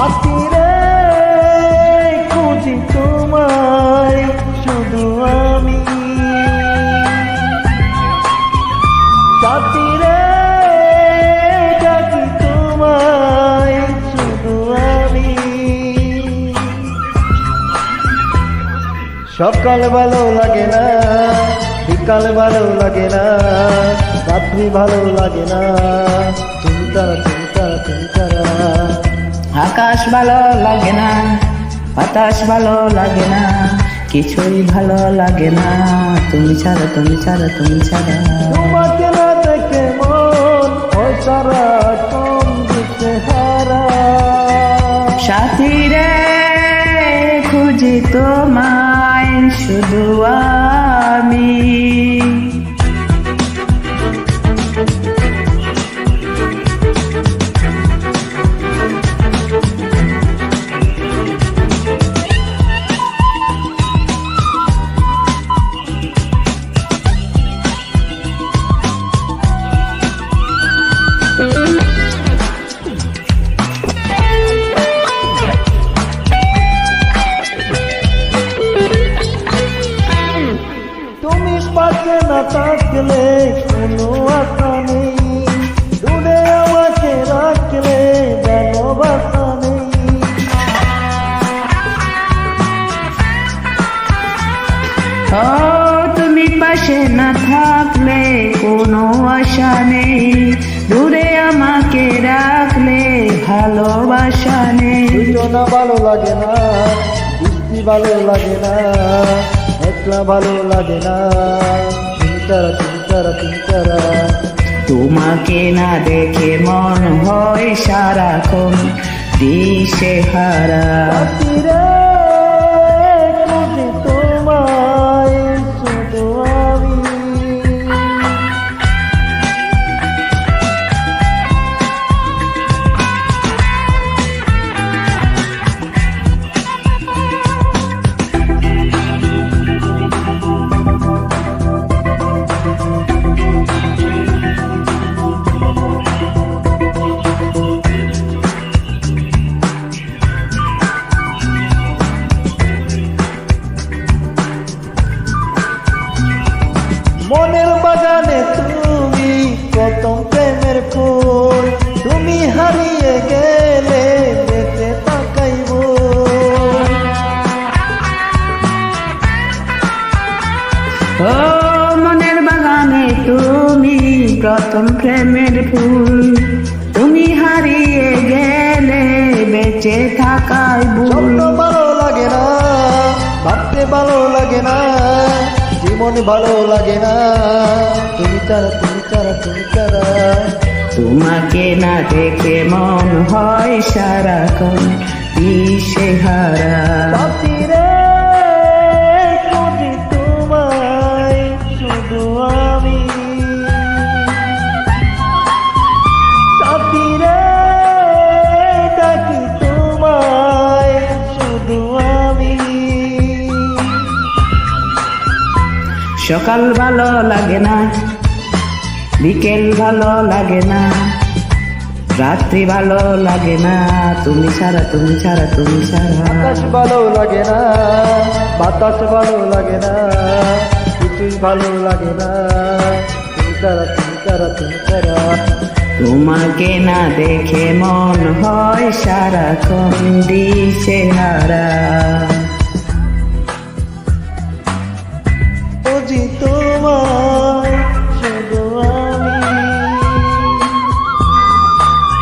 সাথীরে খুঁজি তোমায় শুধু আমি, সাথীরে ডাকি তোমায় শুধু আমি। সকাল ভালো লাগে না, বিকাল ভালো লাগে না, রাত্রি ভালো লাগে না, তুমি তারা তুমি তারা তুমি তারা। আকাশ ভালো লাগে না, বাতাস ভালো লাগে না, কিছুই ভালো লাগে না, তুমি ছাড়া তুমি ছাড়া তুমি ছাড়া। তোমাকে না দেখে মন হয় সারা কম দিতে হারা। সাথী রে খুঁজি তোমায় শুধু আমি। তুমি পাশে না থাকলে কোনো আশা নেই, দূরে আমাকে রাখলে যেন বাসা নেই। ও তুমি পাশে না থাকলে কোনো আশা নেই, দূরে আমাকে রাখলে ভালোবাসা নেই। দুজনা ভালো লাগে না, বৃষ্টি ভালো লাগে না, একলা ভালো লাগে না, তুমি তারা তুমি তারা তুমি তারা। তোমাকে না দেখে মন হয় সারাক্ষণ দিশেহারা। সাথীরে খুঁজি তোমায় শুধু আমি। মনের বাগানে তুমি প্রথম প্রেমের ফুল, তুমি হারিয়ে গেলে বেঁচে তাকাইব। ও মনের বাগানে তুমি প্রথম প্রেমের ফুল, তুমি হারিয়ে গেলে বেঁচে থাকাই ভুল। স্বপ্ন ভালো লাগে না, ভাবতে ভালো লাগে না, জীবন ভালো লাগে না, তুমি তারা তুমি তারা তুমি তারা। তোমাকে না দেখে মন হয় সারাক্ষণ দিশেহারা। সাথীরে খুঁজি তোমায় শুধু আমি, সাথীরে ডাকি তোমায় শুধু আমি। সকাল ভালো লাগে না, বিকেল ভালো লাগে না, রাত্রি ভালো লাগে না, তুমি ছাড়া তুমি ছাড়া তুমি ছাড়া। আকাশ ভালো লাগে না, বাতাস ভালো লাগে না, কিছুই ভালো লাগে না, তুমি তারা তুমি তারা তুমি তারা। তোমাকে না দেখে মন হয় সারাক্ষণ দিশেহারা। খুঁজি তোমায়